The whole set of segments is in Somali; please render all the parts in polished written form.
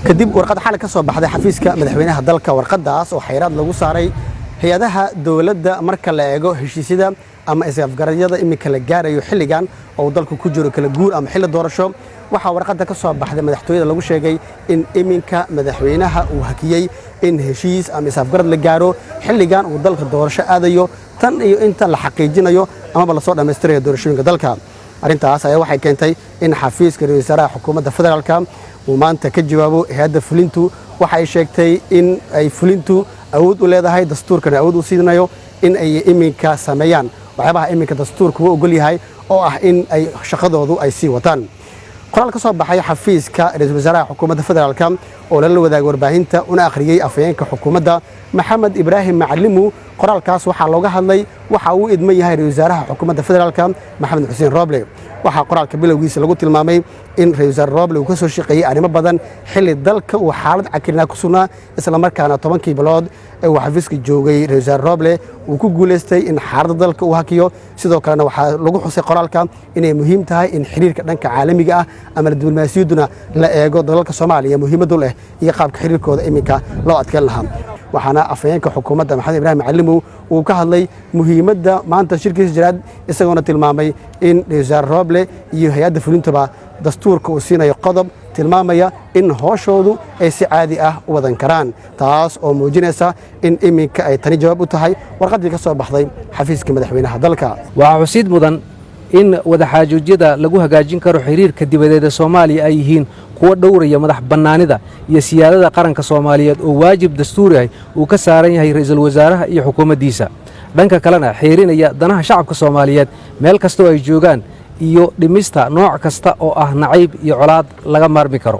kadib warqad xal ka soo baxday xafiiska madaxweynaha dalka warqadaas oo xayiraad lagu saaray hay'adaha dawladda marka la eego heshiisyada ama isafgaradyada imika la gaarayo xilligan oo dalku ku jiro kala guur ama xilli doorasho waxa warqada ka soo baxday madaxtooyada lagu sheegay in iminka madaxweynaha uu hakiyay in heshiis ama isafgarad la gaaro xilligan uu dalka doorasho aadayo tan iyo inta la xaqiijinayo ama la soo dhameystirayo doorashooyinka dalka arintaas ayaa waxay keentay in xafiiska ra'iisul wasaaraha xukuumadda federaalka uu maanta ka jawaabo hay'adda fulintu waxa ay sheegtay in ay fulintu awood u leedahay dastuurkan awood u siinayo in ay iminka sameeyaan waxyaabaha iminka dastuurku uu ogol yahay oo ah in ay shaqadoodu ay sii wataan qoraal ka soo baxay xafiiska ra'iisul wasaaraha xukuumadda federaalka oo la wadaagay warbaahinta una akhriyay afayeenka xukuumadda Maxamed Ibrahim Macalimu qoraalkaas waxa looga hadlay waxa uu idman yahay ra'iisul wasaaraha xukuumadda federaalka Maxamed Xuseen Roble waxa qoraalka bilowgiisa lagu tilmaamay in ra'iisul wasaare Roble uu ka soo shaqeeyay arrimo badan xilli dalka uu xaalad cakirna ku sugnaa isla markaana 10 bilood ee uu xafiiska joogay ra'iisul wasaare Roble uu ku guuleystay in xaaladda dalka uu hakiyo sidoo kalena waxa lagu xusay qoraalka inay muhiim tahay in xiriirka dhanka caalamiga ah ama diblomaasiyaduna la eego dalalka Soomaaliya muhiimad u leh iyo qaabka xiriirkooda iminka loo adkeyn lahaa waxaana afayeenka xukuumadda Maxamed Ibrahim Macalimu uu ka hadlay muhiimadda maanta shirkiisa jiraad isagoona tilmaamay in ra'iisul wasaare Roble iyo hay'adda fulintaba dastuurka uu siinayo qodob tilmaamaya in hooshoodu ay si caadi ah u wadan karaan taas oo muujinaysa in iminka ay tani jawaab u tahay warqadii ka soo baxday xafiiska madaxweynaha dalka waxa xusid mudan in wadaxaajoojyada lagu hagaajin karo xiriirka dibadeed Soomaaliya ay yihiin kuwa dhowraya madax bannaanida iyo siyaadada qaranka Soomaaliyeed oo waajib dastuuri ah uu ka saaran yahay ra'iisul wasaaraha iyo xukuumaddiisa dhanka kalena xiriirinaya danaha shacabka Soomaaliyeed meel kasta oo ay joogaan iyo dhimista nooc kasta oo ah nacayb iyo colaad laga maarmi karo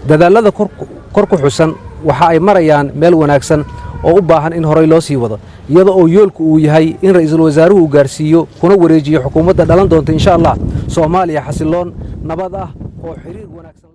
dadaalada kor ku xusan waxa ay marayaan meel wanaagsan oo u baahan in horay loo sii wado iyadoo oo yoolku uu yahay in ra'iisul wasaaruhu uu gaarsiiyo kuna wareejiyo xukuumadda dhalan doonta insha Allah Soomaaliya xasiloon nabad ah oo xiriir wanaagsan